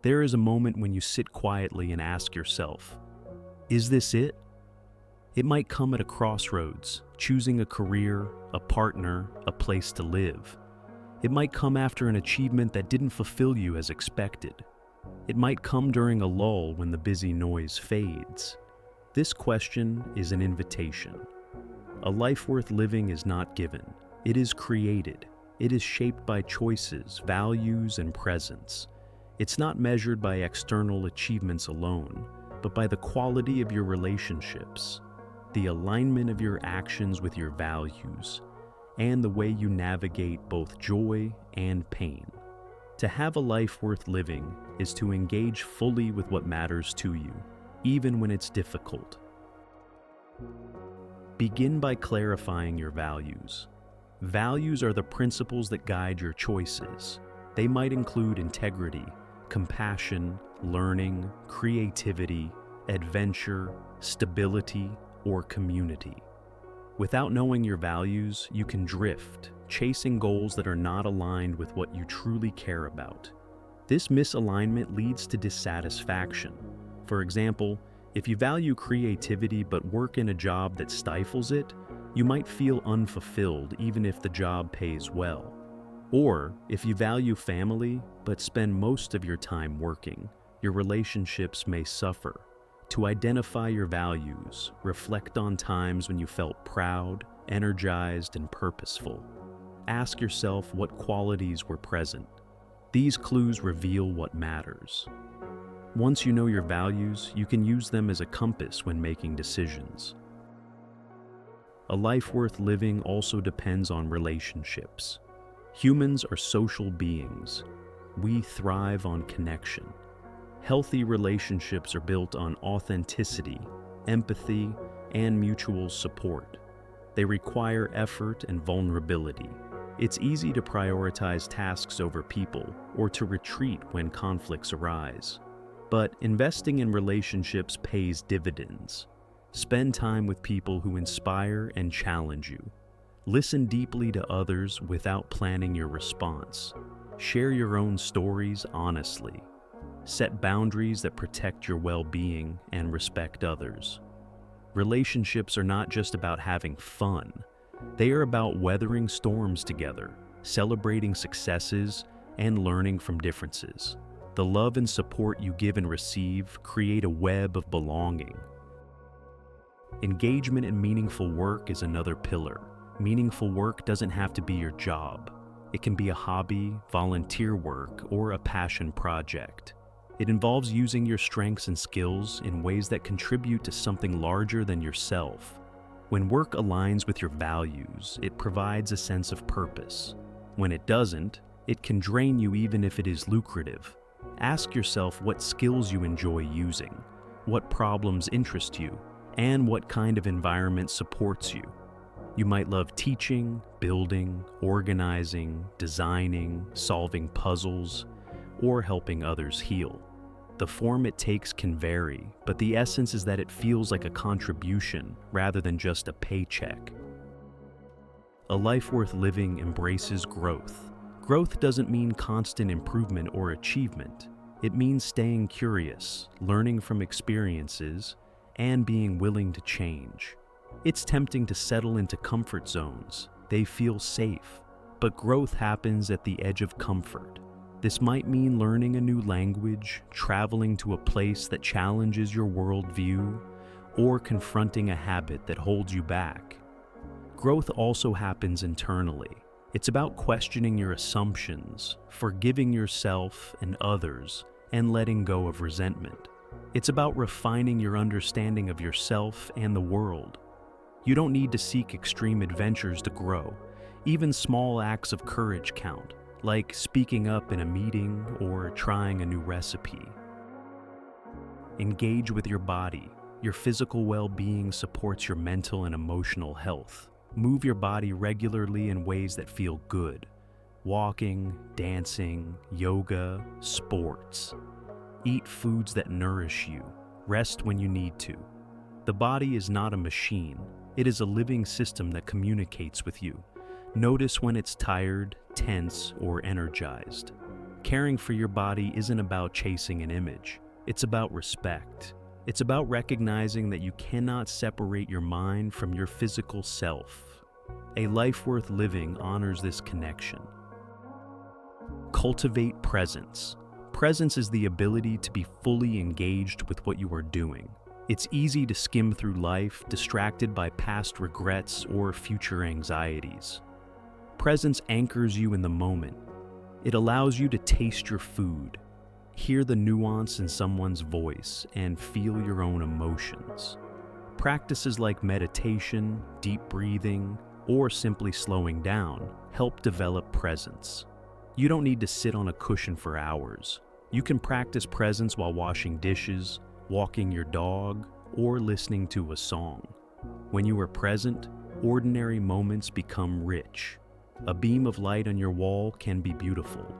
There is a moment when you sit quietly and ask yourself, is this it? It might come at a crossroads, choosing a career, a partner, a place to live. It might come after an achievement that didn't fulfill you as expected. It might come during a lull when the busy noise fades. This question is an invitation. A life worth living is not given. It is created. It is shaped by choices, values, and presence. It's not measured by external achievements alone, but by the quality of your relationships, the alignment of your actions with your values, and the way you navigate both joy and pain. To have a life worth living is to engage fully with what matters to you, even when it's difficult. Begin by clarifying your values. Values are the principles that guide your choices. They might include integrity, compassion, learning, creativity, adventure, stability, or community. Without knowing your values, you can drift, chasing goals that are not aligned with what you truly care about. This misalignment leads to dissatisfaction. For example, if you value creativity but work in a job that stifles it, you might feel unfulfilled even if the job pays well. Or, if you value family but spend most of your time working, your relationships may suffer. To identify your values, reflect on times when you felt proud, energized, and purposeful. Ask yourself what qualities were present. These clues reveal what matters. Once you know your values, you can use them as a compass when making decisions. A life worth living also depends on relationships. Humans are social beings. We thrive on connection. Healthy relationships are built on authenticity, empathy, and mutual support. They require effort and vulnerability. It's easy to prioritize tasks over people or to retreat when conflicts arise. But investing in relationships pays dividends. Spend time with people who inspire and challenge you. Listen deeply to others without planning your response. Share your own stories honestly. Set boundaries that protect your well-being and respect others. Relationships are not just about having fun. They are about weathering storms together, celebrating successes, and learning from differences. The love and support you give and receive create a web of belonging. Engagement in meaningful work is another pillar. Meaningful work doesn't have to be your job. It can be a hobby, volunteer work, or a passion project. It involves using your strengths and skills in ways that contribute to something larger than yourself. When work aligns with your values, it provides a sense of purpose. When it doesn't, it can drain you even if it is lucrative. Ask yourself what skills you enjoy using, what problems interest you, and what kind of environment supports you. You might love teaching, building, organizing, designing, solving puzzles, or helping others heal. The form it takes can vary, but the essence is that it feels like a contribution rather than just a paycheck. A life worth living embraces growth. Growth doesn't mean constant improvement or achievement. It means staying curious, learning from experiences, and being willing to change. It's tempting to settle into comfort zones. They feel safe, but growth happens at the edge of comfort. This might mean learning a new language, traveling to a place that challenges your worldview, or confronting a habit that holds you back. Growth also happens internally. It's about questioning your assumptions, forgiving yourself and others, and letting go of resentment. It's about refining your understanding of yourself and the world. You don't need to seek extreme adventures to grow. Even small acts of courage count, like speaking up in a meeting or trying a new recipe. Engage with your body. Your physical well-being supports your mental and emotional health. Move your body regularly in ways that feel good. Walking, dancing, yoga, sports. Eat foods that nourish you. Rest when you need to. The body is not a machine. It is a living system that communicates with you. Notice when it's tired, tense, or energized. Caring for your body isn't about chasing an image. It's about respect. It's about recognizing that you cannot separate your mind from your physical self. A life worth living honors this connection. Cultivate presence. Presence is the ability to be fully engaged with what you are doing. It's easy to skim through life, distracted by past regrets or future anxieties. Presence anchors you in the moment. It allows you to taste your food, hear the nuance in someone's voice, and feel your own emotions. Practices like meditation, deep breathing, or simply slowing down help develop presence. You don't need to sit on a cushion for hours. You can practice presence while washing dishes, walking your dog, or listening to a song. When you are present, ordinary moments become rich. A beam of light on your wall can be beautiful.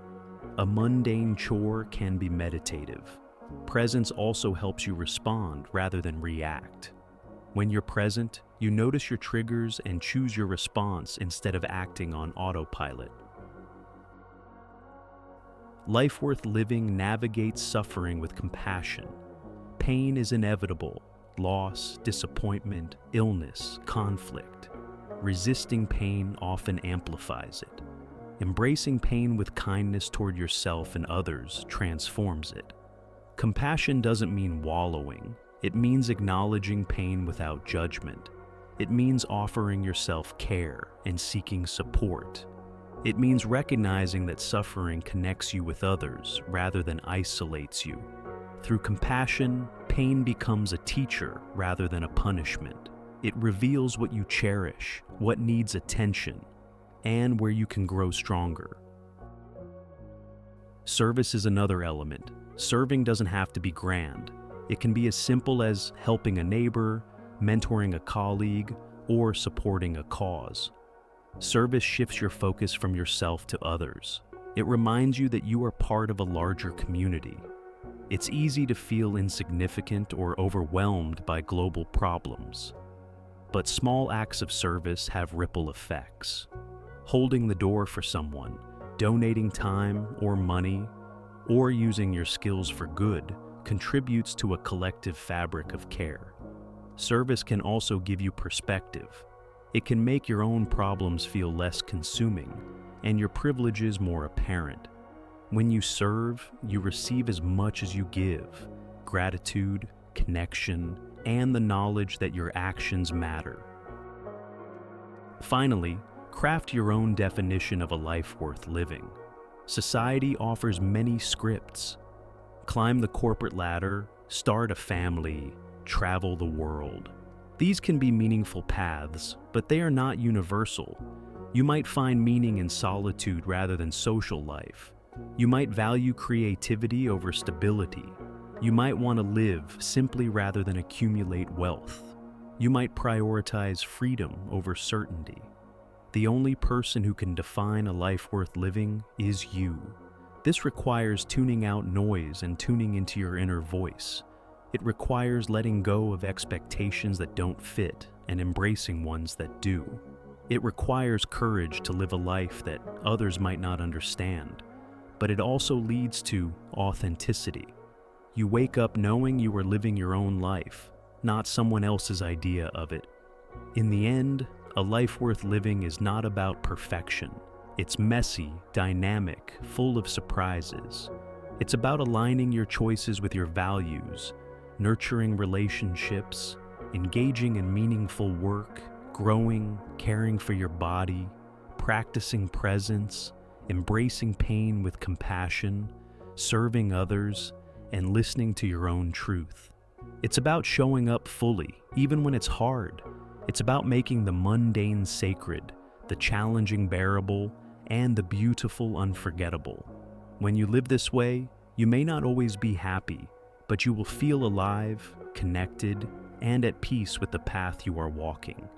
A mundane chore can be meditative. Presence also helps you respond rather than react. When you're present, you notice your triggers and choose your response instead of acting on autopilot. Life worth living navigates suffering with compassion. Pain is inevitable: loss, disappointment, illness, conflict. Resisting pain often amplifies it. Embracing pain with kindness toward yourself and others transforms it. Compassion doesn't mean wallowing. It means acknowledging pain without judgment. It means offering yourself care and seeking support. It means recognizing that suffering connects you with others rather than isolates you. Through compassion, pain becomes a teacher rather than a punishment. It reveals what you cherish, what needs attention, and where you can grow stronger. Service is another element. Serving doesn't have to be grand. It can be as simple as helping a neighbor, mentoring a colleague, or supporting a cause. Service shifts your focus from yourself to others. It reminds you that you are part of a larger community. It's easy to feel insignificant or overwhelmed by global problems. But small acts of service have ripple effects. Holding the door for someone, donating time or money, or using your skills for good contributes to a collective fabric of care. Service can also give you perspective. It can make your own problems feel less consuming and your privileges more apparent. When you serve, you receive as much as you give: gratitude, connection, and the knowledge that your actions matter. Finally, craft your own definition of a life worth living. Society offers many scripts. Climb the corporate ladder, start a family, travel the world. These can be meaningful paths, but they are not universal. You might find meaning in solitude rather than social life. You might value creativity over stability. You might want to live simply rather than accumulate wealth. You might prioritize freedom over certainty. The only person who can define a life worth living is you. This requires tuning out noise and tuning into your inner voice. It requires letting go of expectations that don't fit and embracing ones that do. It requires courage to live a life that others might not understand, but it also leads to authenticity. You wake up knowing you are living your own life, not someone else's idea of it. In the end, a life worth living is not about perfection. It's messy, dynamic, full of surprises. It's about aligning your choices with your values, nurturing relationships, engaging in meaningful work, growing, caring for your body, practicing presence, embracing pain with compassion, serving others, and listening to your own truth. It's about showing up fully, even when it's hard. It's about making the mundane sacred, the challenging bearable, and the beautiful unforgettable. When you live this way, you may not always be happy, but you will feel alive, connected, and at peace with the path you are walking.